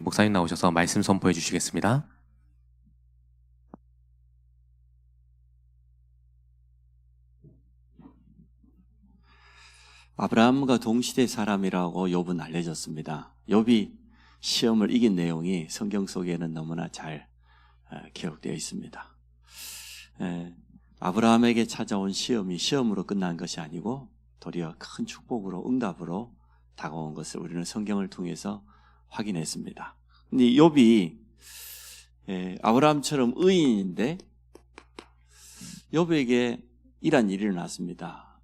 목사님 나오셔서 말씀 선포해 주시겠습니다. 아브라함과 동시대 사람이라고 욥은 알려졌습니다. 욥이 시험을 이긴 내용이 성경 속에는 너무나 잘 기록되어 있습니다. 아브라함에게 찾아온 시험이 시험으로 끝난 것이 아니고 도리어 큰 축복으로 응답으로 다가온 것을 우리는 성경을 통해서 확인했습니다. 근데 욥이 아브라함처럼 의인인데 욥에게 이런 일이 일어났습니다.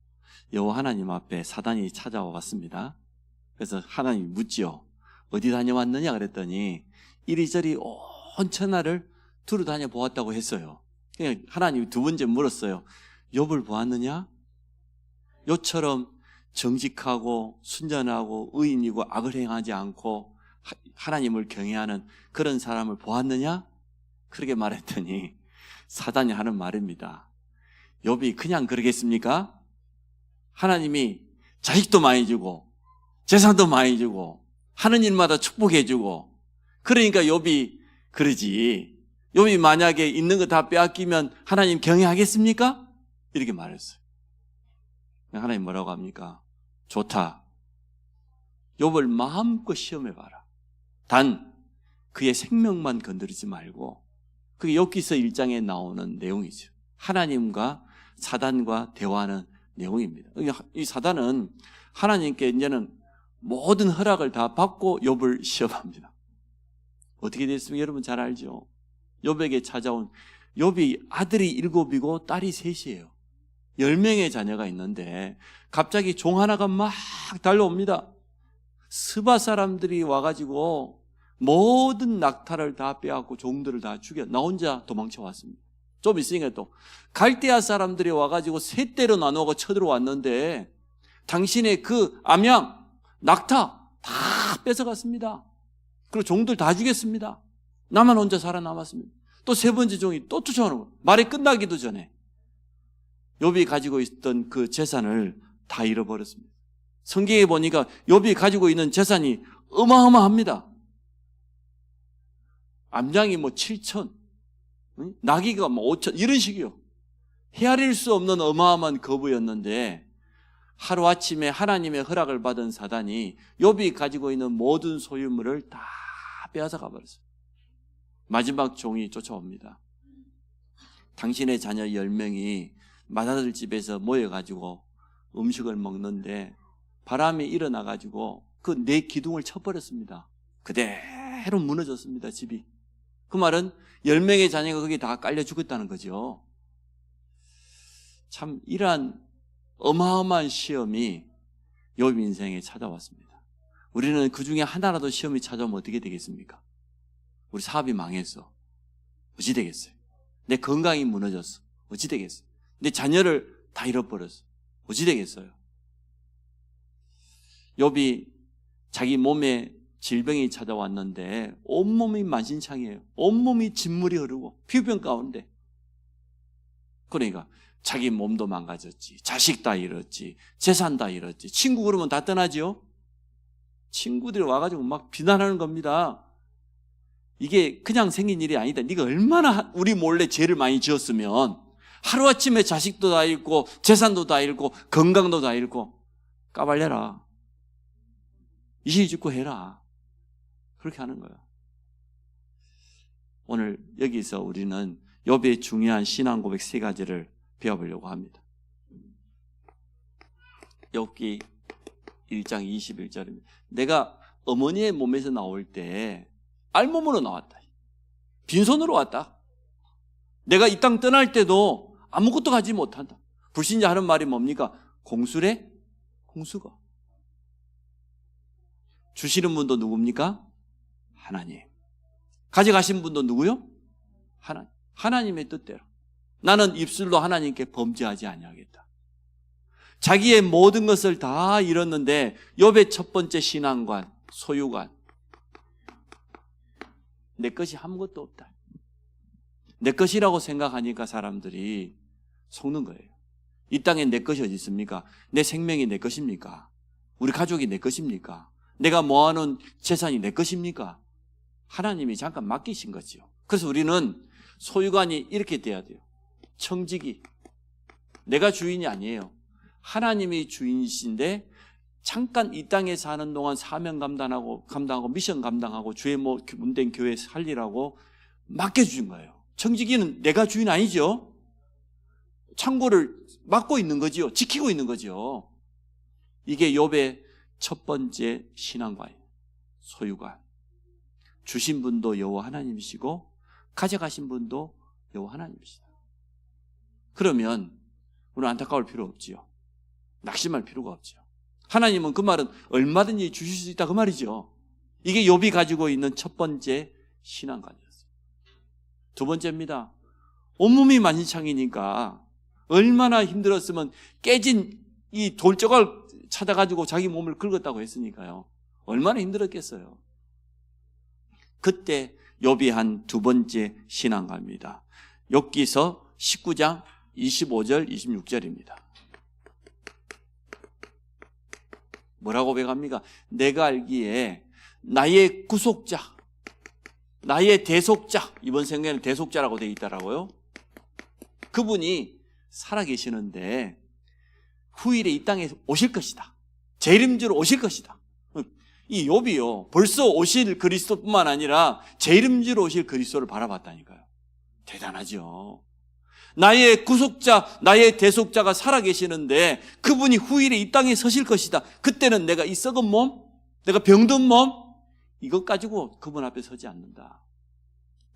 여호와 하나님 앞에 사단이 찾아와 왔습니다. 그래서 하나님이 묻지요. 어디 다녀왔느냐 그랬더니 이리저리 온 천하를 두루 다녀보았다고 했어요. 그냥 하나님이 두 번째 물었어요. 욥을 보았느냐? 욥처럼 정직하고 순전하고 의인이고 악을 행하지 않고 하나님을 경외하는 그런 사람을 보았느냐? 그렇게 말했더니 사단이 하는 말입니다. 욥이 그냥 그러겠습니까? 하나님이 자식도 많이 주고 재산도 많이 주고 하는 일마다 축복해 주고 그러니까 욥이 그러지. 욥이 만약에 있는 거 다 빼앗기면 하나님 경외하겠습니까? 이렇게 말했어요. 하나님 뭐라고 합니까? 좋다. 욥을 마음껏 시험해봐라. 단 그의 생명만 건드리지 말고 그게 욥기서 1장에 나오는 내용이죠. 하나님과 사단과 대화하는 내용입니다. 이 사단은 하나님께 이제는 모든 허락을 다 받고 욥을 시험합니다. 어떻게 됐습니까? 여러분 잘 알죠? 욥에게 찾아온 욥이 아들이 7이고 딸이 3이에요. 10명의 자녀가 있는데 갑자기 종 하나가 막 달려옵니다. 스바 사람들이 와가지고 모든 낙타를 다 빼앗고 종들을 다 죽여 나 혼자 도망쳐 왔습니다. 좀 있으니까 또 갈대아 사람들이 와가지고 3대로 나누어 쳐들어왔는데 당신의 그 암양, 낙타 다 뺏어갔습니다. 그리고 종들 다 죽였습니다. 나만 혼자 살아남았습니다. 또 3번째 종이 또 쫓아오는 거예요. 말이 끝나기도 전에 욥이 가지고 있던 그 재산을 다 잃어버렸습니다. 성경에 보니까 욥이 가지고 있는 재산이 어마어마합니다. 암양이 7천, 나귀가 5천 이런 식이요. 헤아릴 수 없는 어마어마한 거부였는데 하루아침에 하나님의 허락을 받은 사단이 욥이 가지고 있는 모든 소유물을 다 빼앗아 가버렸어요. 마지막 종이 쫓아옵니다. 당신의 자녀 10명이 맏아들 집에서 모여가지고 음식을 먹는데 바람이 일어나가지고 그 4기둥을 쳐버렸습니다. 그대로 무너졌습니다. 집이. 그 말은 10명의 자녀가 거기 다 깔려 죽었다는 거죠. 참 이러한 어마어마한 시험이 욥 인생에 찾아왔습니다. 우리는 그 중에 하나라도 시험이 찾아오면 어떻게 되겠습니까? 우리 사업이 망했어. 어찌 되겠어요? 내 건강이 무너졌어. 어찌 되겠어요? 내 자녀를 다 잃어버렸어. 어찌 되겠어요? 욥이 자기 몸에 질병이 찾아왔는데 온몸이 만신창이에요. 온몸이 진물이 흐르고 피부병 가운데. 그러니까 자기 몸도 망가졌지, 자식 다 잃었지, 재산 다 잃었지. 친구 그러면 다 떠나지요? 친구들이 와가지고 막 비난하는 겁니다. 이게 그냥 생긴 일이 아니다. 네가 얼마나 우리 몰래 죄를 많이 지었으면 하루아침에 자식도 다 잃고 재산도 다 잃고 건강도 다 잃고 까발려라. 이실 짓고 해라. 그렇게 하는 거예요. 오늘 여기서 우리는 욥의 중요한 신앙 고백 3가지를 배워보려고 합니다. 욥기 1장 21절입니다. 내가 어머니의 몸에서 나올 때 알몸으로 나왔다. 빈손으로 왔다. 내가 이 땅 떠날 때도 아무것도 가지 못한다. 불신자 하는 말이 뭡니까? 공수래? 공수가. 주시는 분도 누굽니까? 하나님. 가져가신 분도 누구요? 하나님. 하나님의 뜻대로. 나는 입술로 하나님께 범죄하지 아니하겠다. 자기의 모든 것을 다 잃었는데 욥의 첫 번째 신앙관, 소유관. 내 것이 아무것도 없다. 내 것이라고 생각하니까 사람들이 속는 거예요. 이 땅에 내 것이 어디 있습니까? 내 생명이 내 것입니까? 우리 가족이 내 것입니까? 내가 모아놓은 재산이 내 것입니까? 하나님이 잠깐 맡기신 거죠. 그래서 우리는 소유관이 이렇게 돼야 돼요. 청지기. 내가 주인이 아니에요. 하나님이 주인이신데 잠깐 이 땅에 사는 동안 사명 감당하고 미션 감당하고 주의 문된 교회 살리라고 맡겨주신 거예요. 청지기는 내가 주인 아니죠. 창고를 맡고 있는 거지요. 지키고 있는 거죠. 이게 욥의 첫 번째 신앙과예요. 소유관. 주신 분도 여호와 하나님이시고 가져가신 분도 여호와 하나님이시다. 그러면 우리는 안타까울 필요 없지요. 낙심할 필요가 없죠. 하나님은 그 말은 얼마든지 주실 수 있다 그 말이죠. 이게 욥이 가지고 있는 첫 번째 신앙관이었어요. 두 번째입니다. 온몸이 만신창이니까 얼마나 힘들었으면 깨진 이 돌조각을 찾아가지고 자기 몸을 긁었다고 했으니까요. 얼마나 힘들었겠어요. 그때 욥이 한 두 번째 신앙가입니다. 욥기서 19장 25절 26절입니다. 뭐라고 고백합니까? 내가 알기에 나의 구속자, 나의 대속자, 이번 성경에는 대속자라고 되어 있더라고요. 그분이 살아계시는데 후일에 이 땅에 오실 것이다. 제 이름으로 오실 것이다. 이 욥이요, 벌써 오실 그리스도뿐만 아니라 제 이름으로 오실 그리스도를 바라봤다니까요. 대단하죠. 나의 구속자, 나의 대속자가 살아계시는데 그분이 후일에 이 땅에 서실 것이다. 그때는 내가 이 썩은 몸, 내가 병든 몸, 이것 가지고 그분 앞에 서지 않는다.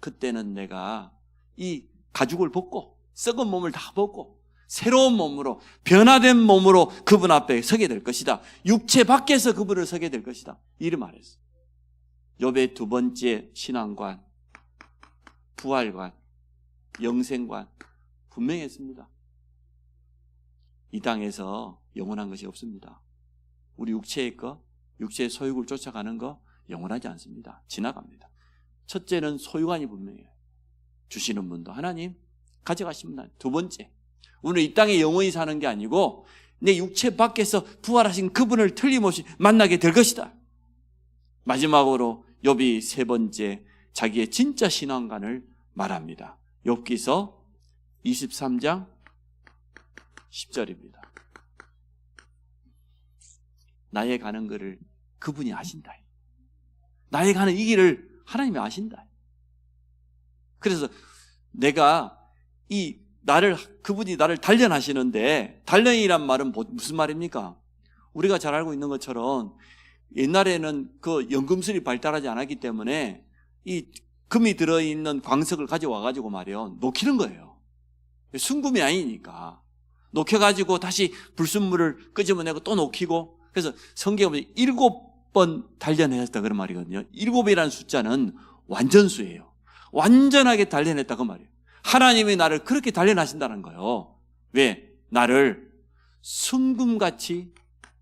그때는 내가 이 가죽을 벗고 썩은 몸을 다 벗고 새로운 몸으로, 변화된 몸으로 그분 앞에 서게 될 것이다. 육체 밖에서 그분을 서게 될 것이다. 이를 말했어요. 욥의 두 번째 신앙관, 부활관, 영생관 분명했습니다. 이 땅에서 영원한 것이 없습니다. 우리 육체의 것, 육체의 소유를 쫓아가는 거 영원하지 않습니다. 지나갑니다. 첫째는 소유관이 분명해요. 주시는 분도 하나님, 가져가시면 하나님. 두 번째, 우리는 이 땅에 영원히 사는 게 아니고 내 육체 밖에서 부활하신 그분을 틀림없이 만나게 될 것이다. 마지막으로 욥이 세 번째 자기의 진짜 신앙관을 말합니다. 욥기서 23장 10절입니다. 나의 가는 길을 그분이 아신다. 나의 가는 이 길을 하나님이 아신다. 그래서 내가 그분이 나를 단련하시는데, 단련이란 말은 무슨 말입니까? 우리가 잘 알고 있는 것처럼 옛날에는 그 연금술이 발달하지 않았기 때문에 이 금이 들어있는 광석을 가져와가지고 말이요, 녹이는 거예요. 순금이 아니니까. 녹여가지고 다시 불순물을 끄집어내고 또 녹이고, 그래서 성경에 보면 7번 단련했다 그런 말이거든요. 7이라는 숫자는 완전수예요. 완전하게 단련했다 그 말이에요. 하나님이 나를 그렇게 단련하신다는 거예요. 왜? 나를 순금같이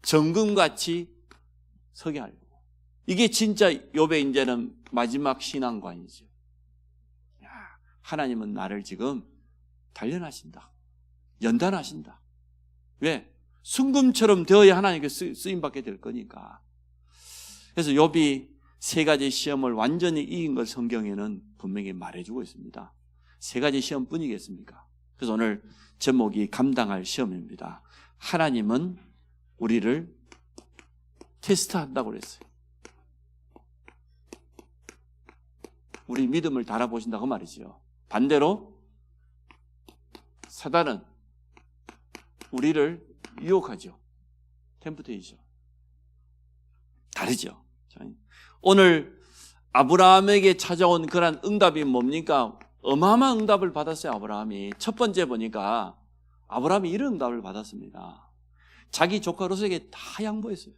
정금같이 서게 하려고. 이게 진짜 욥의 이제는 마지막 신앙관이죠. 하나님은 나를 지금 단련하신다. 연단하신다. 왜? 순금처럼 되어야 하나님께 쓰임받게 될 거니까. 그래서 욥이 세 가지 시험을 완전히 이긴 걸 성경에는 분명히 말해주고 있습니다. 세 가지 시험뿐이겠습니까? 그래서 오늘 제목이 감당할 시험입니다. 하나님은 우리를 테스트한다고 그랬어요. 우리 믿음을 달아보신다고 말이죠. 반대로 사단은 우리를 유혹하죠. 템프테이션. 다르죠. 오늘 아브라함에게 찾아온 그런 응답이 뭡니까? 어마어마한 응답을 받았어요. 아브라함이. 첫 번째 보니까 아브라함이 이런 응답을 받았습니다. 자기 조카 롯에게 다 양보했어요.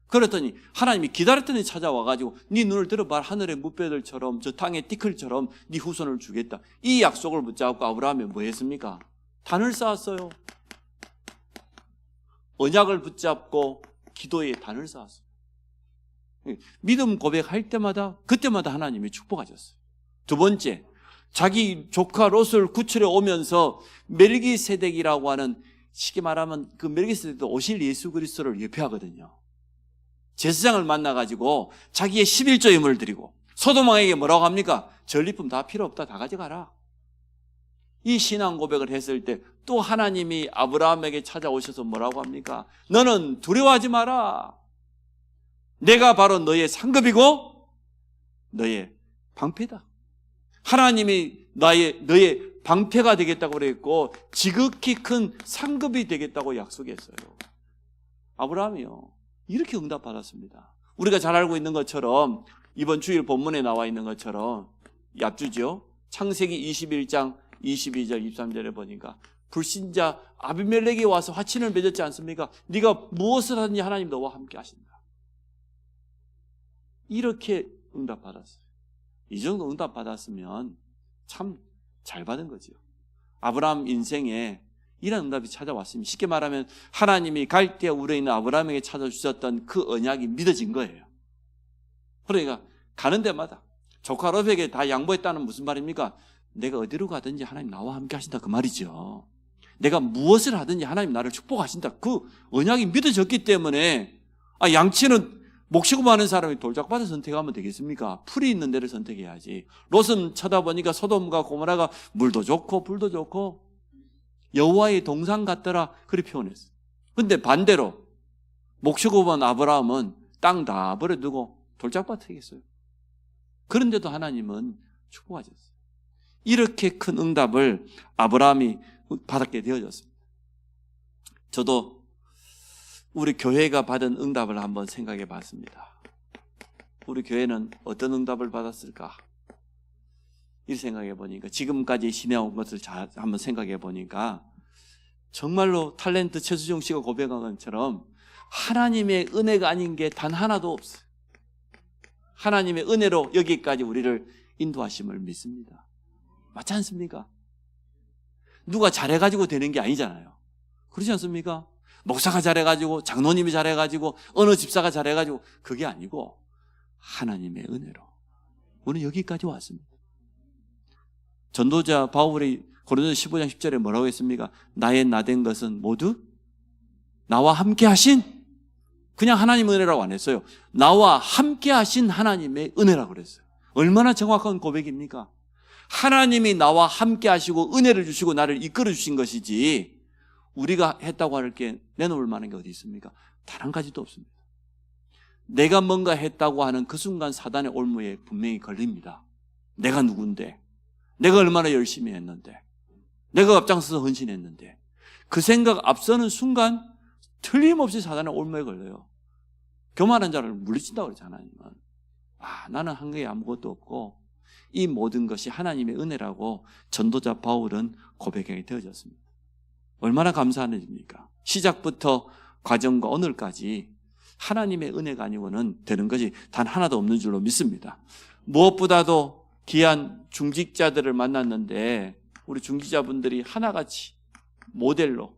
그랬더니 하나님이 기다렸더니 찾아와가지고 네 눈을 들어봐, 하늘의 무뼈들처럼 저 땅의 티끌처럼 네 후손을 주겠다. 이 약속을 붙잡고 아브라함이 뭐 했습니까? 단을 쌓았어요. 언약을 붙잡고 기도에 단을 쌓았어요. 믿음 고백할 때마다 그때마다 하나님이 축복하셨어요. 두 번째, 자기 조카 롯을 구출해 오면서 멜기세덱이라고 하는, 쉽게 말하면 그 멜기세덱도 오실 예수 그리스도를 예표하거든요. 제사장을 만나가지고 자기의 11조 예물을 드리고 소돔 왕에게 뭐라고 합니까? 전리품 다 필요 없다. 다 가져가라. 이 신앙 고백을 했을 때 또 하나님이 아브라함에게 찾아오셔서 뭐라고 합니까? 너는 두려워하지 마라. 내가 바로 너의 상급이고 너의 방패다. 하나님이 너의 방패가 되겠다고 그랬고 지극히 큰 상급이 되겠다고 약속했어요. 아브라함이요. 이렇게 응답받았습니다. 우리가 잘 알고 있는 것처럼 이번 주일 본문에 나와 있는 것처럼 얍주죠. 창세기 21장 22절 23절에 보니까 불신자 아비멜렉이 와서 화친을 맺었지 않습니까? 네가 무엇을 하든지 하나님 너와 함께 하신다. 이렇게 응답받았어요. 이 정도 응답받았으면 참 잘 받은 거죠. 아브라함 인생에 이런 응답이 찾아왔습니다. 쉽게 말하면 하나님이 갈대에 우려있는 아브라함에게 찾아주셨던 그 언약이 믿어진 거예요. 그러니까 가는 데마다 조카 롯에게 다 양보했다는 무슨 말입니까? 내가 어디로 가든지 하나님 나와 함께 하신다 그 말이죠. 내가 무엇을 하든지 하나님 나를 축복하신다. 그 언약이 믿어졌기 때문에 양치는 목시고 마는 사람이 돌짝밭을 선택하면 되겠습니까? 풀이 있는 데를 선택해야지. 롯은 쳐다보니까 소돔과 고모라가 물도 좋고 불도 좋고 여호와의 동산 같더라 그렇게 표현했어요. 근데 반대로 목시고 본 아브라함은 땅 다 버려두고 돌짝밭을 했어요. 그런데도 하나님은 축복하셨어요. 이렇게 큰 응답을 아브라함이 받게 되어졌습니다. 저도 우리 교회가 받은 응답을 한번 생각해 봤습니다. 우리 교회는 어떤 응답을 받았을까? 이 생각해 보니까 지금까지 지내온 것을 잘 한번 생각해 보니까 정말로 탤런트 최수종 씨가 고백한 것처럼 하나님의 은혜가 아닌 게 단 하나도 없어요. 하나님의 은혜로 여기까지 우리를 인도하심을 믿습니다. 맞지 않습니까? 누가 잘해가지고 되는 게 아니잖아요. 그렇지 않습니까? 목사가 잘해가지고 장로님이 잘해가지고 어느 집사가 잘해가지고 그게 아니고 하나님의 은혜로 우리는 여기까지 왔습니다. 전도자 바울이 고린도서 15장 10절에 뭐라고 했습니까? 나의 나된 것은 모두 나와 함께 하신 그냥 하나님의 은혜라고 안 했어요. 나와 함께 하신 하나님의 은혜라고 그랬어요. 얼마나 정확한 고백입니까? 하나님이 나와 함께 하시고 은혜를 주시고 나를 이끌어 주신 것이지 우리가 했다고 할 게 내놓을 만한 게 어디 있습니까? 단 한 가지도 없습니다. 내가 뭔가 했다고 하는 그 순간 사단의 올무에 분명히 걸립니다. 내가 누군데? 내가 얼마나 열심히 했는데? 내가 앞장서서 헌신했는데? 그 생각 앞서는 순간 틀림없이 사단의 올무에 걸려요. 교만한 자를 물리친다고 그러잖아요. 나는 한 게 아무것도 없고 이 모든 것이 하나님의 은혜라고 전도자 바울은 고백하게 되어졌습니다. 얼마나 감사한 일입니까? 시작부터 과정과 오늘까지 하나님의 은혜가 아니고는 되는 것이 단 하나도 없는 줄로 믿습니다. 무엇보다도 귀한 중직자들을 만났는데 우리 중직자분들이 하나같이 모델로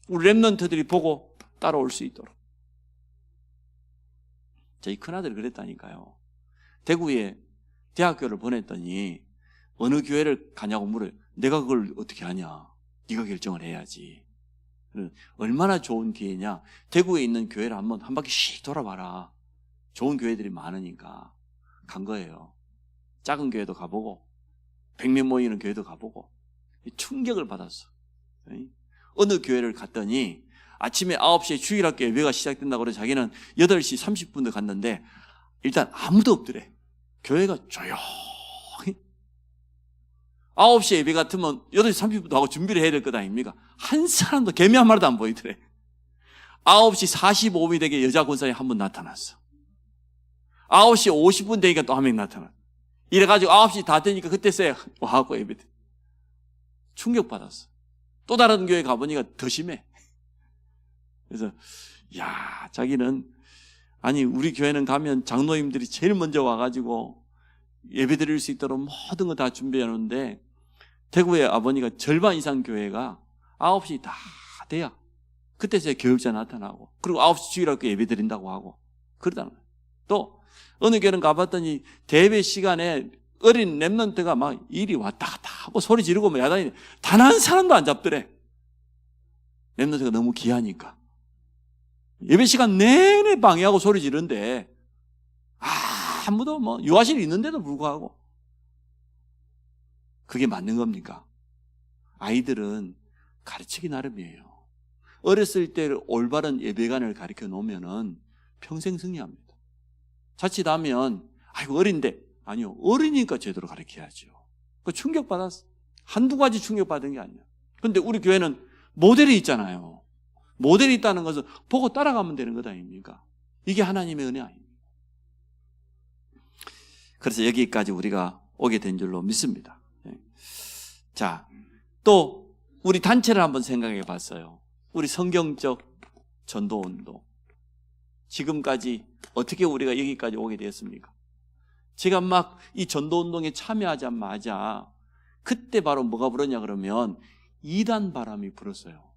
우리 랩런트들이 보고 따라올 수 있도록 저희 큰아들이 그랬다니까요. 대구에 대학교를 보냈더니 어느 교회를 가냐고 물어요. 내가 그걸 어떻게 하냐? 네가 결정을 해야지. 얼마나 좋은 기회냐. 대구에 있는 교회를 한번 한 바퀴씩 돌아봐라. 좋은 교회들이 많으니까 간 거예요. 작은 교회도 가보고 100명 모이는 교회도 가보고 충격을 받았어. 어느 교회를 갔더니 아침에 9시에 주일학교 예배가 시작된다고 그래서 자기는 8시 30분에 갔는데 일단 아무도 없더래. 교회가 조용히 9시에 예배 같으면 8시 30분도 하고 준비를 해야 될 것 아닙니까? 한 사람도 개미 한 마리도 안 보이더래. 9시 45분이 되게 여자 권사님 한 분 나타났어. 9시 50분 되니까 또 한 명 나타났어. 이래가지고 9시 다 되니까 그때서야 와갖고 예배 충격받았어. 또 다른 교회 가보니까 더 심해. 그래서 자기는 아니 우리 교회는 가면 장로님들이 제일 먼저 와가지고 예배 드릴 수 있도록 모든 거 다 준비해 놓는데 대구의 아버니가 절반 이상 교회가 9시 다 돼야 그때서야 교육자 나타나고 그리고 9시 주일학교 예배 드린다고 하고 그러다는 거예요. 또 어느 교회는 가봤더니 대배 시간에 어린 랩런트가 막 이리 왔다 갔다 하고 소리 지르고 뭐 야단이 단 한 사람도 안 잡더래. 랩런트가 너무 귀하니까 예배 시간 내내 방해하고 소리 지르는데 아무도 뭐 유아실이 있는데도 불구하고 그게 맞는 겁니까? 아이들은 가르치기 나름이에요. 어렸을 때 올바른 예배관을 가르쳐 놓으면 평생 승리합니다. 자칫하면 아이고 어린데 아니요, 어리니까 제대로 가르쳐야죠. 그 충격받았어. 한두 가지 충격받은 게 아니야. 근데 우리 교회는 모델이 있잖아요. 모델이 있다는 것은 보고 따라가면 되는 것 아닙니까? 이게 하나님의 은혜 아닙니까? 그래서 여기까지 우리가 오게 된 줄로 믿습니다. 자, 또 우리 단체를 한번 생각해 봤어요. 우리 성경적 전도운동. 지금까지 어떻게 우리가 여기까지 오게 되었습니까? 제가 막 이 전도운동에 참여하자마자 그때 바로 뭐가 불었냐 그러면 이단 바람이 불었어요.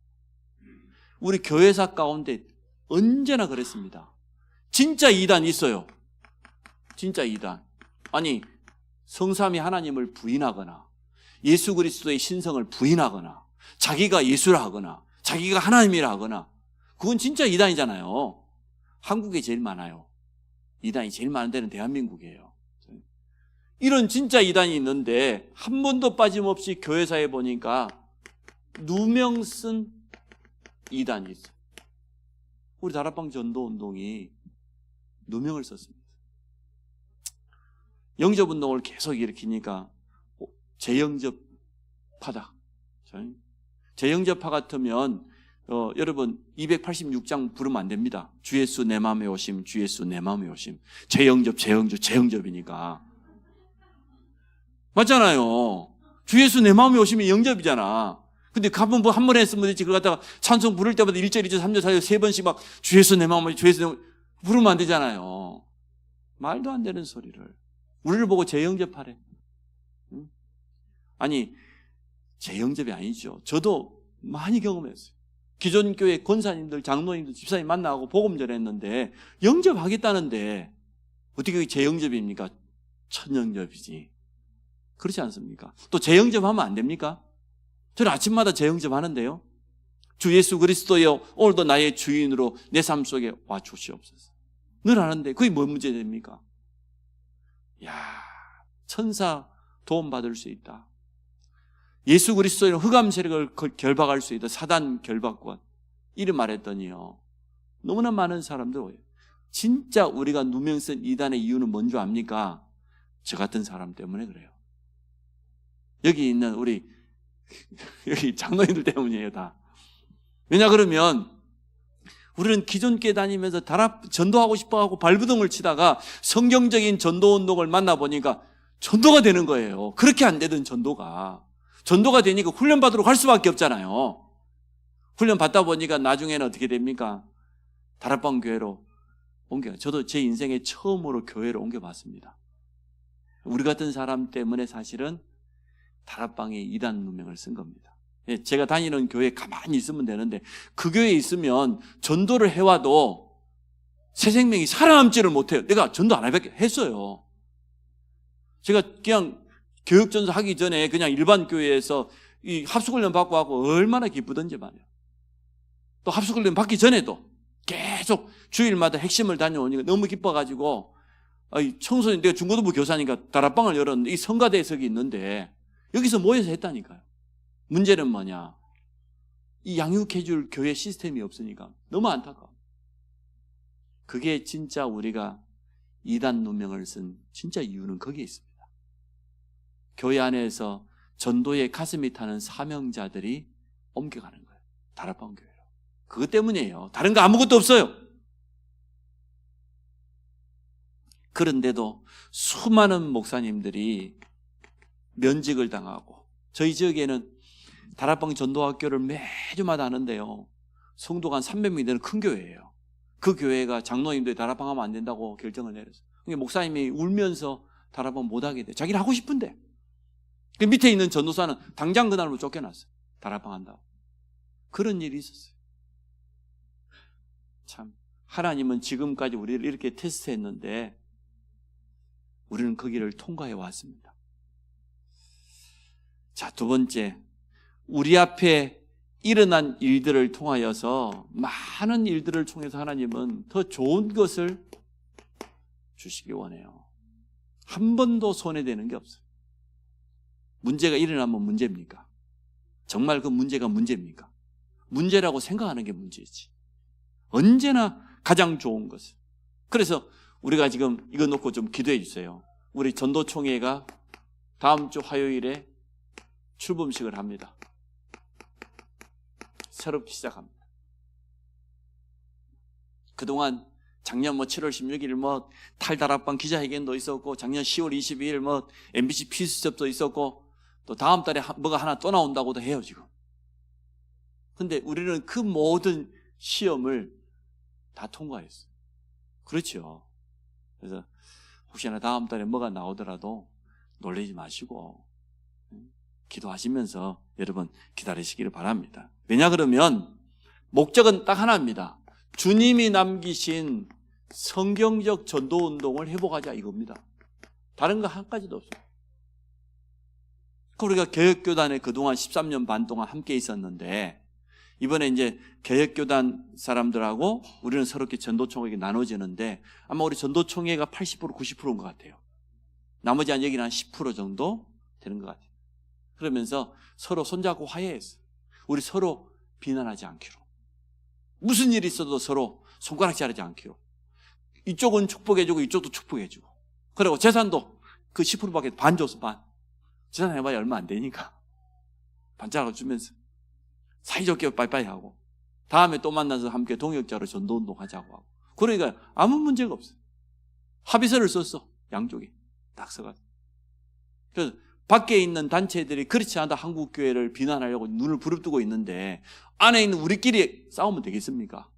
우리 교회사 가운데 언제나 그랬습니다. 진짜 이단 있어요. 진짜 이단. 아니, 성삼위 하나님을 부인하거나 예수 그리스도의 신성을 부인하거나 자기가 예수라 하거나 자기가 하나님이라 하거나 그건 진짜 이단이잖아요. 한국에 제일 많아요. 이단이 제일 많은 데는 대한민국이에요. 이런 진짜 이단이 있는데 한 번도 빠짐없이 교회사에 보니까 누명 쓴 이단이 있어요. 우리 다락방 전도운동이 누명을 썼습니다. 영접운동을 계속 일으키니까 재영접파다. 재영접파 같으면 여러분 286장 부르면 안 됩니다. 주 예수 내 마음에 오심, 주 예수 내 마음에 오심. 재영접이니까. 맞잖아요. 주 예수 내 마음에 오시면 영접이잖아. 근데 가면 뭐 한 번 했으면 되지. 그걸 갖다가 찬송 부를 때마다 1절, 2절, 3절, 4절, 3번씩 막 주 예수 내 마음에, 주 예수 내 마음에 부르면 안 되잖아요. 말도 안 되는 소리를. 우리를 보고 재영접하래. 응? 아니, 재영접이 아니죠. 저도 많이 경험했어요. 기존 교회 권사님들, 장로님들, 집사님 만나고 복음 전했는데 영접하겠다는데 어떻게 그게 재영접입니까? 천영접이지. 그렇지 않습니까? 또 재영접하면 안 됩니까? 저는 아침마다 재영접 하는데요. 주 예수 그리스도여 오늘도 나의 주인으로 내 삶 속에 와 주시옵소서. 늘 하는데 그게 뭔 문제 됩니까? 야, 천사 도움받을 수 있다. 예수 그리스도의 흑암 세력을 결박할 수 있다. 사단 결박권. 이를 말했더니요. 너무나 많은 사람들 오해요. 진짜 우리가 누명 쓴 이단의 이유는 뭔지 압니까? 저 같은 사람 때문에 그래요. 여기 있는 우리 여기 장로님들 때문이에요, 다. 왜냐 그러면 우리는 기존 교회 다니면서 전도하고 싶어하고 발부동을 치다가 성경적인 전도운동을 만나보니까 전도가 되는 거예요. 그렇게 안 되던 전도가 되니까 훈련받으러 갈 수밖에 없잖아요. 훈련 받다 보니까 나중에는 어떻게 됩니까? 다락방 교회로 옮겨요. 저도 제 인생에 처음으로 교회를 옮겨봤습니다. 우리 같은 사람 때문에 사실은 다락방에 이단 누명을 쓴 겁니다. 제가 다니는 교회에 가만히 있으면 되는데 그 교회에 있으면 전도를 해와도 새 생명이 살아남지를 못해요. 내가 전도 안 했어요. 제가 그냥 교육전서 하기 전에 그냥 일반 교회에서 이 합숙훈련 받고 하고 얼마나 기쁘던지 말이에요. 또 합숙훈련 받기 전에도 계속 주일마다 핵심을 다녀오니까 너무 기뻐가지고 청소년, 내가 중고등부 교사니까 다락방을 열었는데 이 성가대석이 있는데 여기서 모여서 했다니까요. 문제는 뭐냐? 이 양육해줄 교회 시스템이 없으니까 너무 안타까워. 그게 진짜 우리가 이단 누명을 쓴 진짜 이유는 거기에 있습니다. 교회 안에서 전도의 가슴이 타는 사명자들이 옮겨가는 거예요. 다락방 교회로. 그것 때문이에요. 다른 거 아무것도 없어요. 그런데도 수많은 목사님들이 면직을 당하고 저희 지역에는 다락방 전도학교를 매주마다 하는데요. 성도가 한 300명이 되는 큰 교회예요. 그 교회가 장로님들이 다락방 하면 안 된다고 결정을 내렸어요. 그러니까 목사님이 울면서 다락방 못하게 돼. 자기는 하고 싶은데. 그 밑에 있는 전도사는 당장 그날로 쫓겨났어요. 다락방 한다고. 그런 일이 있었어요. 참 하나님은 지금까지 우리를 이렇게 테스트했는데 우리는 그 길을 통과해 왔습니다. 자, 두 번째, 우리 앞에 일어난 일들을 통하여서 많은 일들을 통해서 하나님은 더 좋은 것을 주시기 원해요. 한 번도 손해되는 게 없어요. 문제가 일어나면 문제입니까? 정말 그 문제가 문제입니까? 문제라고 생각하는 게 문제지. 언제나 가장 좋은 것을. 그래서 우리가 지금 이거 놓고 좀 기도해 주세요. 우리 전도총회가 다음 주 화요일에 출범식을 합니다. 새롭게 시작합니다. 그동안 작년 7월 16일 탈다락방 기자회견도 있었고, 작년 10월 22일 MBC 피스첩도 있었고, 또 다음 달에 뭐가 하나 또 나온다고도 해요, 지금. 근데 우리는 그 모든 시험을 다 통과했어요. 그렇죠. 그래서 혹시나 다음 달에 뭐가 나오더라도 놀라지 마시고 기도하시면서 여러분 기다리시기를 바랍니다. 왜냐 그러면 목적은 딱 하나입니다. 주님이 남기신 성경적 전도운동을 회복하자 이겁니다. 다른 거 한 가지도 없어요. 우리가 개혁교단에 그동안 13년 반 동안 함께 있었는데, 이번에 이제 개혁교단 사람들하고 우리는 서로 전도총회가 나눠지는데, 아마 우리 전도총회가 80% 90%인 것 같아요. 나머지 한 여기는 한 10% 정도 되는 것 같아요. 그러면서 서로 손잡고 화해했어요. 우리 서로 비난하지 않기로, 무슨 일이 있어도 서로 손가락 자르지 않기로, 이쪽은 축복해주고 이쪽도 축복해주고, 그리고 재산도 그 10%밖에 반 줘서 반, 재산 해봐야 얼마 안 되니까 반짝을 주면서 사이좋게 빠이빠이 하고, 다음에 또 만나서 함께 동역자로 전도운동 하자고 하고. 그러니까 아무 문제가 없어요. 합의서를 썼어. 양쪽이 딱 써가지고. 그래서 밖에 있는 단체들이 그렇지 않다 한국교회를 비난하려고 눈을 부릅뜨고 있는데, 안에 있는 우리끼리 싸우면 되겠습니까?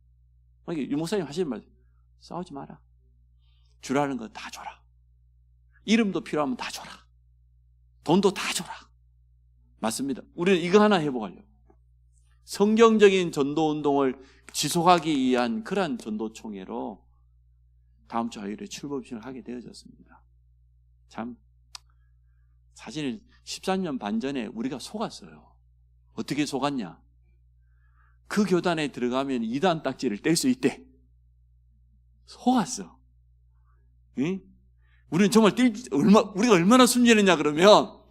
유 목사님 하시는 말, 싸우지 마라. 주라는 거 다 줘라. 이름도 필요하면 다 줘라. 돈도 다 줘라. 맞습니다. 우리는 이거 하나 회복하려고. 성경적인 전도운동을 지속하기 위한 그러한 전도총회로 다음 주 화요일에 출범식을 하게 되어졌습니다. 참, 사실 13년 반 전에 우리가 속았어요. 어떻게 속았냐? 그 교단에 들어가면 이단 딱지를 뗄 수 있대. 속았어. 응? 우리는 정말 우리가 얼마나 순진했냐 그러면,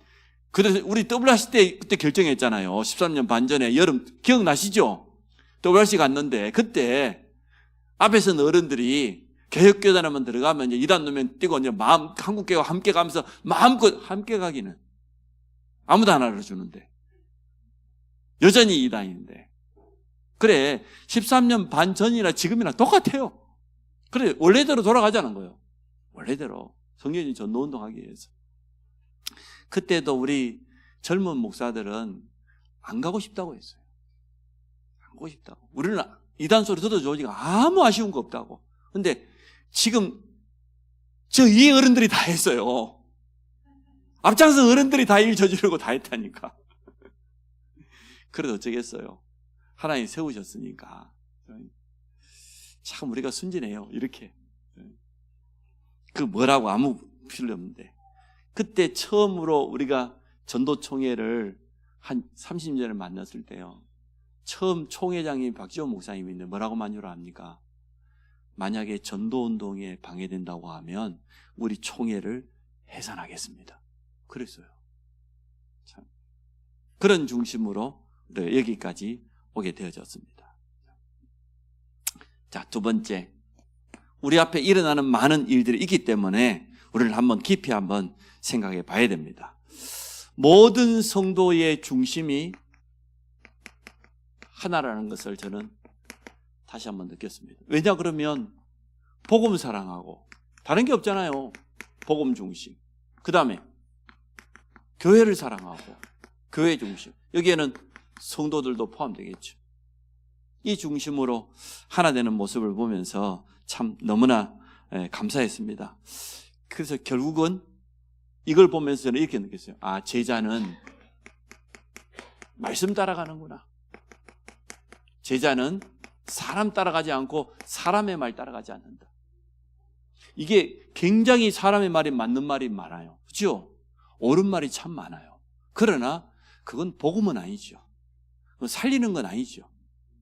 그래서 우리 WRC 때 그때 결정했잖아요. 13년 반 전에 여름 기억나시죠? WRC 갔는데 그때 앞에 선 어른들이 개혁교단에만 들어가면 이제 이단 놈면 뛰고 이제 한국교회와 함께 가면서 마음껏 함께 가기는 아무도 안 알아주는데, 여전히 이단인데. 그래, 13년 반 전이나 지금이나 똑같아요. 그래, 원래대로 돌아가자는 거예요. 원래대로 성경적인 전도운동하기 위해서. 그때도 우리 젊은 목사들은 안 가고 싶다고 했어요. 안 가고 싶다고. 우리는 이단 소리 들어주니까 아무 아쉬운 거 없다고. 근데 지금 이 어른들이 다 했어요. 앞장서 어른들이 다 일 저지르고 다 했다니까. 그래도 어쩌겠어요. 하나님 세우셨으니까. 참 우리가 순진해요. 이렇게. 그 뭐라고 아무 필요 없는데. 그때 처음으로 우리가 전도총회를 한 30년을 만났을 때요, 처음 총회장이 박지원 목사님인데 뭐라고 만류를 합니까? 만약에 전도운동에 방해된다고 하면 우리 총회를 해산하겠습니다. 그랬어요. 참. 그런 중심으로 여기까지 오게 되어졌습니다. 자, 두 번째, 우리 앞에 일어나는 많은 일들이 있기 때문에 우리를 한번 깊이 한번 생각해 봐야 됩니다. 모든 성도의 중심이 하나라는 것을 저는 다시 한번 느꼈습니다. 왜냐 그러면 복음 사랑하고 다른 게 없잖아요. 복음 중심. 그 다음에 교회를 사랑하고 교회 중심. 여기에는 성도들도 포함되겠죠. 이 중심으로 하나 되는 모습을 보면서 참 너무나 감사했습니다. 그래서 결국은 이걸 보면서 저는 이렇게 느꼈어요. 아, 제자는 말씀 따라가는구나. 제자는 사람 따라가지 않고 사람의 말 따라가지 않는다. 이게 굉장히 사람의 말이 맞는 말이 많아요. 그렇죠? 옳은 말이 참 많아요. 그러나 그건 복음은 아니죠. 살리는 건 아니죠.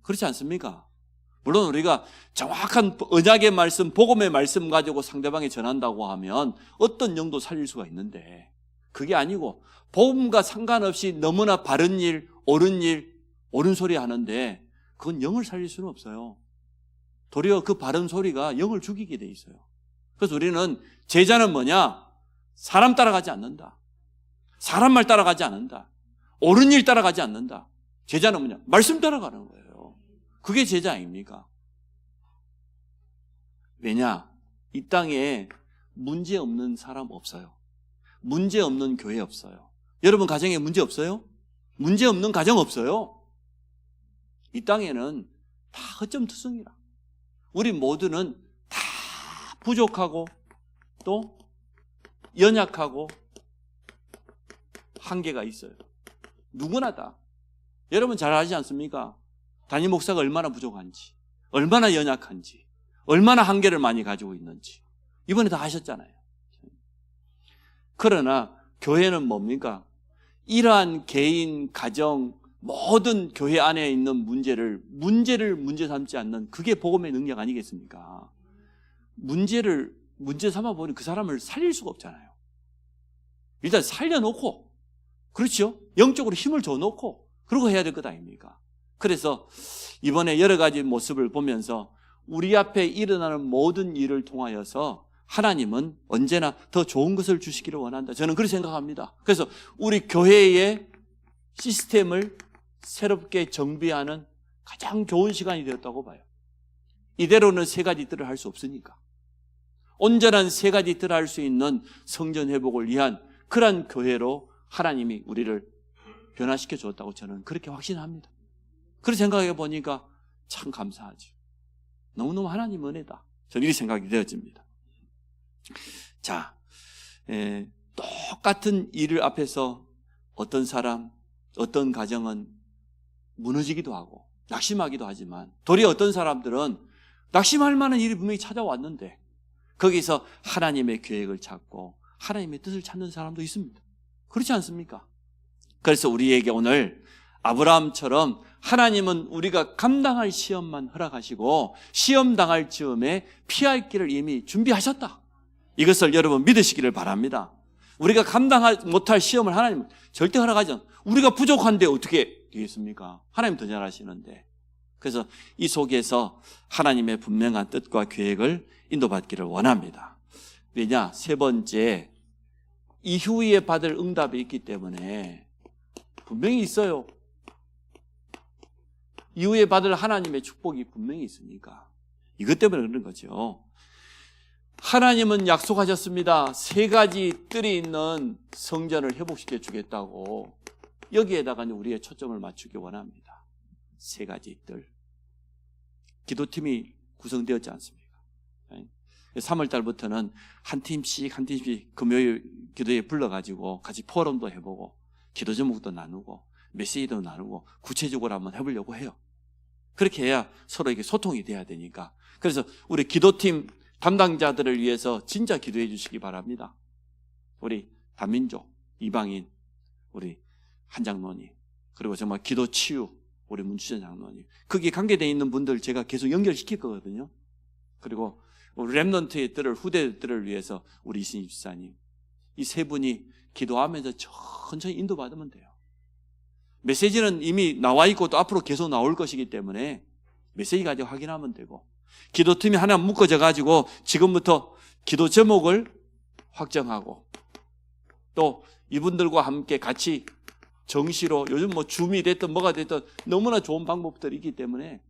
그렇지 않습니까? 물론 우리가 정확한 언약의 말씀, 복음의 말씀 가지고 상대방에 전한다고 하면 어떤 영도 살릴 수가 있는데 그게 아니고 복음과 상관없이 너무나 바른 일, 옳은 소리 하는데 그건 영을 살릴 수는 없어요. 도리어 그 바른 소리가 영을 죽이게 돼 있어요. 그래서 우리는 제자는 뭐냐? 사람 따라가지 않는다. 사람 말 따라가지 않는다. 옳은 일 따라가지 않는다. 제자는 뭐냐? 말씀 따라가는 거예요. 그게 제자 아닙니까? 왜냐? 이 땅에 문제 없는 사람 없어요. 문제 없는 교회 없어요. 여러분 가정에 문제 없어요? 문제 없는 가정 없어요. 이 땅에는 다 허점투성이라. 우리 모두는 다 부족하고 또 연약하고 한계가 있어요. 누구나 다. 여러분 잘 알지 않습니까? 담임 목사가 얼마나 부족한지, 얼마나 연약한지, 얼마나 한계를 많이 가지고 있는지 이번에 다 하셨잖아요. 그러나 교회는 뭡니까? 이러한 개인, 가정, 모든 교회 안에 있는 문제를 문제 삼지 않는 그게 복음의 능력 아니겠습니까? 문제를 문제 삼아 보니 그 사람을 살릴 수가 없잖아요. 일단 살려놓고, 그렇죠? 영적으로 힘을 줘놓고 그러고 해야 될 것 아닙니까? 그래서 이번에 여러 가지 모습을 보면서 우리 앞에 일어나는 모든 일을 통하여서 하나님은 언제나 더 좋은 것을 주시기를 원한다. 저는 그렇게 생각합니다. 그래서 우리 교회의 시스템을 새롭게 정비하는 가장 좋은 시간이 되었다고 봐요. 이대로는 세 가지 뜰을 할 수 없으니까. 온전한 세 가지 뜰을 할 수 있는 성전 회복을 위한 그러한 교회로 하나님이 우리를 변화시켜 주었다고 저는 그렇게 확신합니다. 그렇게 생각해 보니까 참 감사하죠. 너무너무 하나님 은혜다. 저는 이렇게 생각이 되어집니다. 자, 똑같은 일을 앞에서 어떤 사람, 어떤 가정은 무너지기도 하고 낙심하기도 하지만 도리어 어떤 사람들은 낙심할 만한 일이 분명히 찾아왔는데 거기서 하나님의 계획을 찾고 하나님의 뜻을 찾는 사람도 있습니다. 그렇지 않습니까? 그래서 우리에게 오늘 아브라함처럼 하나님은 우리가 감당할 시험만 허락하시고 시험 당할 즈음에 피할 길을 이미 준비하셨다. 이것을 여러분 믿으시기를 바랍니다. 우리가 감당하지 못할 시험을 하나님은 절대 허락하지 않아요. 우리가 부족한데 어떻게 되겠습니까? 하나님 더 잘하시는데. 그래서 이 속에서 하나님의 분명한 뜻과 계획을 인도받기를 원합니다. 왜냐? 세 번째, 이후에 받을 응답이 있기 때문에 분명히 있어요. 이후에 받을 하나님의 축복이 분명히 있으니까 이것 때문에 그런 거죠. 하나님은 약속하셨습니다. 세 가지 뜰이 있는 성전을 회복시켜 주겠다고. 여기에다가 우리의 초점을 맞추기 원합니다. 세 가지 뜰. 기도팀이 구성되었지 않습니까? 3월 달부터는 한 팀씩 금요일 기도에 불러가지고 같이 포럼도 해보고 기도 제목도 나누고 메시지도 나누고 구체적으로 한번 해보려고 해요. 그렇게 해야 서로에게 소통이 돼야 되니까. 그래서 우리 기도팀 담당자들을 위해서 진짜 기도해 주시기 바랍니다. 우리 다민족, 이방인, 우리 한 장로님, 그리고 정말 기도 치유, 우리 문주전 장로님, 거기에 관계되어 있는 분들 제가 계속 연결시킬 거거든요. 그리고 우리 랩넌트의 뜰을, 후대들을 위해서 우리 이신희 집사님, 이 세 분이 기도하면서 천천히 인도받으면 돼요. 메시지는 이미 나와 있고 또 앞으로 계속 나올 것이기 때문에 메시지 가지고 확인하면 되고, 기도팀이 하나 묶어져 가지고 지금부터 기도 제목을 확정하고 또 이분들과 함께 같이 정시로, 요즘 뭐 줌이 됐든 뭐가 됐든 너무나 좋은 방법들이 있기 때문에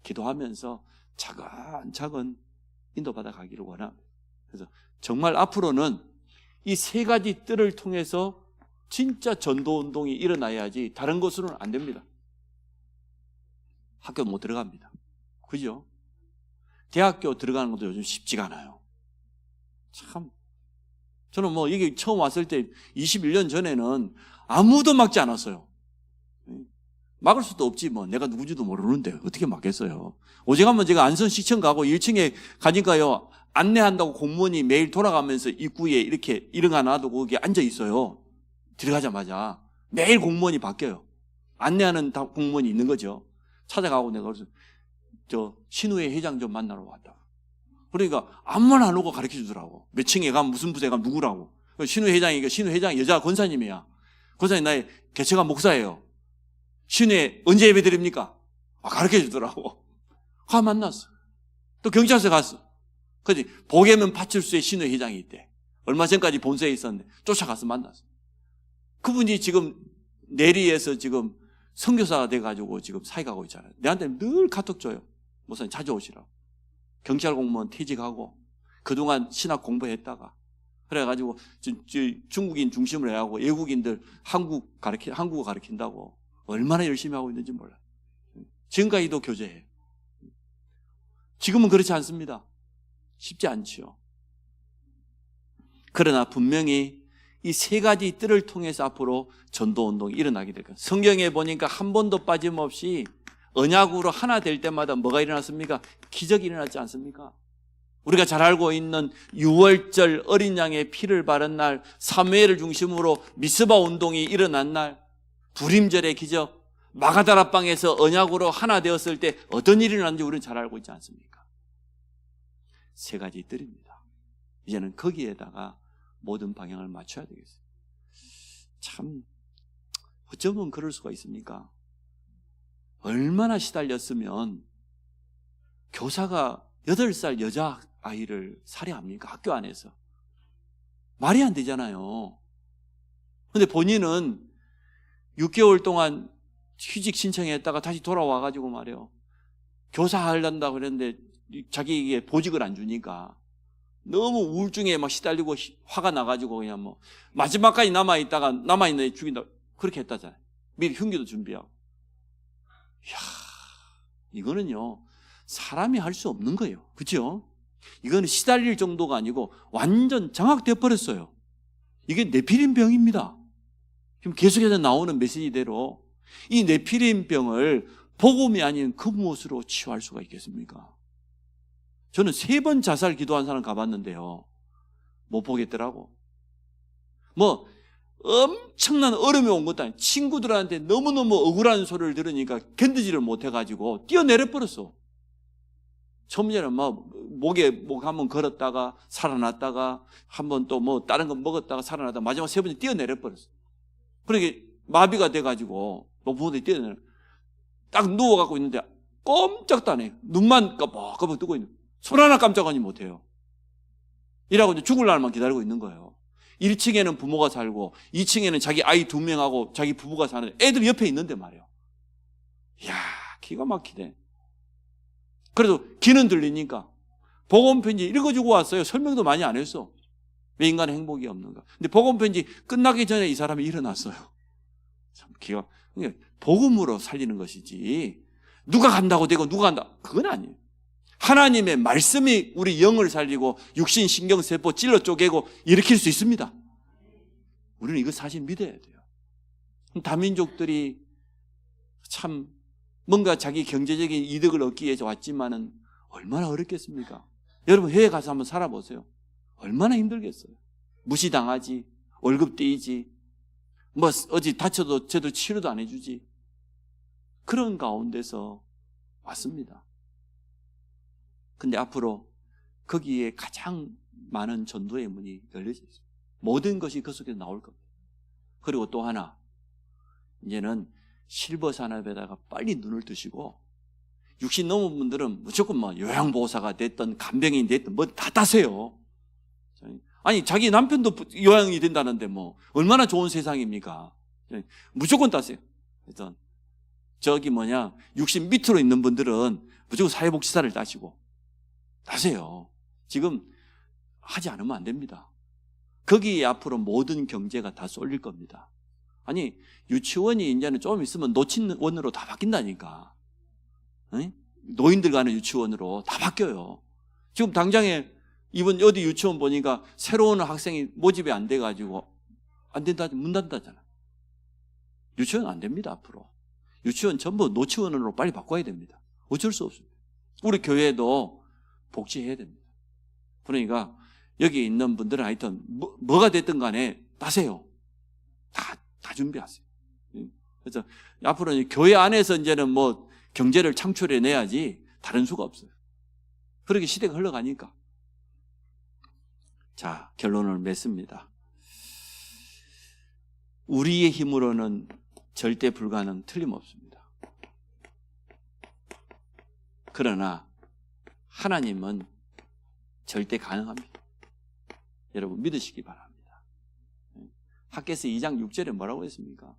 기도하면서 차근차근 인도받아 가기를 원합니다. 그래서 정말 앞으로는 이 세 가지 뜰을 통해서 진짜 전도운동이 일어나야지 다른 것으로는 안 됩니다. 학교 못 들어갑니다. 그죠? 대학교 들어가는 것도 요즘 쉽지가 않아요. 참, 저는 뭐 이게 처음 왔을 때 21년 전에는 아무도 막지 않았어요. 막을 수도 없지 뭐. 내가 누군지도 모르는데 어떻게 막겠어요. 오직하면 제가 안선시청 가고 1층에 가니까요, 안내한다고 공무원이 매일 돌아가면서 입구에 이렇게 일어나 놔두고 거기에 앉아 있어요. 들어가자마자 매일 공무원이 바뀌어요. 안내하는 공무원이 있는 거죠. 찾아가고 내가 그래서 신우회 회장 좀 만나러 왔다. 그러니까 아무나 안 오고 가르쳐 주더라고. 몇 층에 가면 무슨 부서에 가면 누구라고. 신우회 회장이 여자 권사님이야. 권사님 나의 개체가 목사예요. 신우회 언제 예배 드립니까? 가르쳐 주더라고. 가 만났어. 또 경찰서 갔어. 그지 보계면 파출소에 신우회 회장이 있대. 얼마 전까지 본서에 있었는데 쫓아가서 만났어. 그분이 지금 내리에서 지금 선교사가 돼가지고 지금 사역하고 있잖아요. 내한테 늘 카톡 줘요. 목사님 자주 오시라고. 경찰 공무원 퇴직하고 그동안 신학 공부했다가 그래가지고 중국인 중심으로 해가지고 외국인들 한국어 가르친다고 얼마나 열심히 하고 있는지 몰라요. 지금까지도 교제해요. 지금은 그렇지 않습니다. 쉽지 않지요. 그러나 분명히 이 세 가지 뜰을 통해서 앞으로 전도운동이 일어나게 될 거예요. 성경에 보니까 한 번도 빠짐없이 언약으로 하나 될 때마다 뭐가 일어났습니까? 기적이 일어났지 않습니까? 우리가 잘 알고 있는 6월절 어린 양의 피를 바른 날, 사무엘을 중심으로 미스바 운동이 일어난 날, 부림절의 기적, 마가다라방에서 언약으로 하나 되었을 때 어떤 일이 일어났는지 우리는 잘 알고 있지 않습니까? 세 가지 뜰입니다. 이제는 거기에다가 모든 방향을 맞춰야 되겠어요. 참 어쩌면 그럴 수가 있습니까? 얼마나 시달렸으면 교사가 8살 여자아이를 살해합니까? 학교 안에서. 말이 안 되잖아요. 그런데 본인은 6개월 동안 휴직 신청했다가 다시 돌아와가지고 말이에요. 교사 하려고 그랬는데 자기에게 보직을 안 주니까 너무 우울증에 막 시달리고 화가 나가지고 그냥 뭐 마지막까지 남아있는데 죽인다. 그렇게 했다잖아요. 미리 흉기도 준비하고. 이야, 이거는요, 사람이 할 수 없는 거예요. 그죠? 이거는 시달릴 정도가 아니고 완전 장악되어 버렸어요. 이게 네피림 병입니다. 지금 계속해서 나오는 메시지대로 이 네피림 병을 복음이 아닌 그 무엇으로 치유할 수가 있겠습니까? 저는 3번 자살 기도한 사람 가봤는데요. 못 보겠더라고. 뭐 엄청난 얼음이 온 것도 아니고 친구들한테 너무너무 억울한 소리를 들으니까 견디지를 못해가지고 뛰어내려 버렸어. 처음에는 막 목에 목 한번 걸었다가 살아났다가 한번 또 뭐 다른 거 먹었다가 살아났다가 마지막 3번째 뛰어내려 버렸어. 그러니까 마비가 돼가지고 높은 데 뛰어내려 딱 누워갖고 있는데 꼼짝도 안 해. 눈만 까벅까벅 뜨고 있는. 손 하나 깜짝하지 못해요. 이라고 이제 죽을 날만 기다리고 있는 거예요. 1층에는 부모가 살고 2층에는 자기 아이 2명하고 자기 부부가 사는 애들 옆에 있는데 말이에요. 이야, 기가 막히네. 그래도 귀는 들리니까 복음편지 읽어주고 왔어요. 설명도 많이 안 했어. 왜 인간의 행복이 없는가. 근데 복음편지 끝나기 전에 이 사람이 일어났어요. 참 기가. 복음으로 살리는 것이지 누가 간다고 되고 누가 간다 그건 아니에요. 하나님의 말씀이 우리 영을 살리고 육신, 신경, 세포 찔러 쪼개고 일으킬 수 있습니다. 우리는 이거 사실 믿어야 돼요. 다민족들이 참 뭔가 자기 경제적인 이득을 얻기 위해서 왔지만은 얼마나 어렵겠습니까? 여러분 해외 가서 한번 살아보세요. 얼마나 힘들겠어요. 무시당하지, 월급 떼이지, 뭐 어디 다쳐도 제대로 치료도 안 해주지. 그런 가운데서 왔습니다. 근데 앞으로 거기에 가장 많은 전도의 문이 열려져 있습니다. 모든 것이 그 속에서 나올 겁니다. 그리고 또 하나, 이제는 실버 산업에다가 빨리 눈을 뜨시고 60 넘은 분들은 무조건 뭐 요양보호사가 됐든 간병인이 됐든 뭐 다 따세요. 아니 자기 남편도 요양이 된다는데 뭐 얼마나 좋은 세상입니까? 무조건 따세요. 일단 저기 60 밑으로 있는 분들은 무조건 사회복지사를 따시고 따세요. 지금 하지 않으면 안 됩니다. 거기에 앞으로 모든 경제가 다 쏠릴 겁니다. 아니 유치원이 이제는 좀 있으면 노친원으로 다 바뀐다니까. 응? 노인들 가는 유치원으로 다 바뀌어요. 지금 당장에 이번 어디 유치원 보니까 새로운 학생이 모집이 안 돼가지고 안 된다, 문 닫는다잖아. 유치원 안 됩니다. 앞으로 유치원 전부 노치원으로 빨리 바꿔야 됩니다. 어쩔 수 없습니다. 우리 교회도 복지해야 됩니다. 그러니까 여기 있는 분들은 하여튼 뭐가 됐든 간에 따세요. 다 준비하세요. 그래서 앞으로는 교회 안에서 이제는 뭐 경제를 창출해내야지 다른 수가 없어요. 그렇게 시대가 흘러가니까. 자, 결론을 맺습니다. 우리의 힘으로는 절대 불가능 틀림없습니다. 그러나 하나님은 절대 가능합니다. 여러분 믿으시기 바랍니다. 학개서 2장 6절에 뭐라고 했습니까?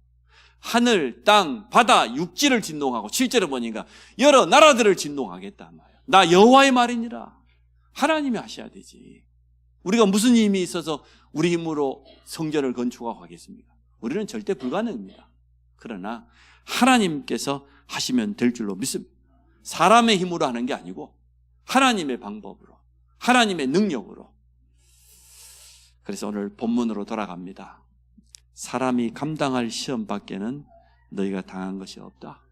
하늘, 땅, 바다, 육지를 진동하고 7절에 보니까 여러 나라들을 진동하겠다 말이에요. 나 여호와의 말이니라. 하나님이 하셔야 되지. 우리가 무슨 힘이 있어서 우리 힘으로 성전을 건축하고 하겠습니까? 우리는 절대 불가능합니다. 그러나 하나님께서 하시면 될 줄로 믿습니다. 사람의 힘으로 하는 게 아니고 하나님의 방법으로, 하나님의 능력으로. 그래서 오늘 본문으로 돌아갑니다. 사람이 감당할 시험 밖에는 너희가 당한 것이 없다.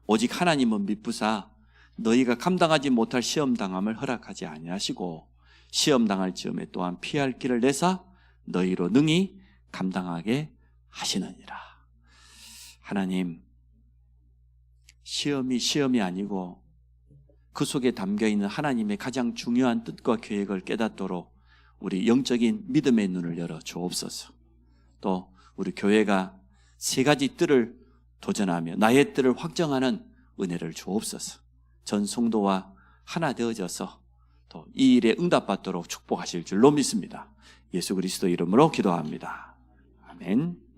오직 하나님은 미쁘사 너희가 감당하지 못할 시험 당함을 허락하지 아니하시고 시험 당할 즈음에 또한 피할 길을 내사 너희로 능히 감당하게 하시느니라. 하나님, 시험이 아니고 그 속에 담겨있는 하나님의 가장 중요한 뜻과 계획을 깨닫도록 우리 영적인 믿음의 눈을 열어 주옵소서. 또 우리 교회가 세 가지 뜰을 도전하며 나의 뜰을 확정하는 은혜를 주옵소서. 전 성도와 하나 되어져서 또 이 일에 응답받도록 축복하실 줄로 믿습니다. 예수 그리스도 이름으로 기도합니다. 아멘.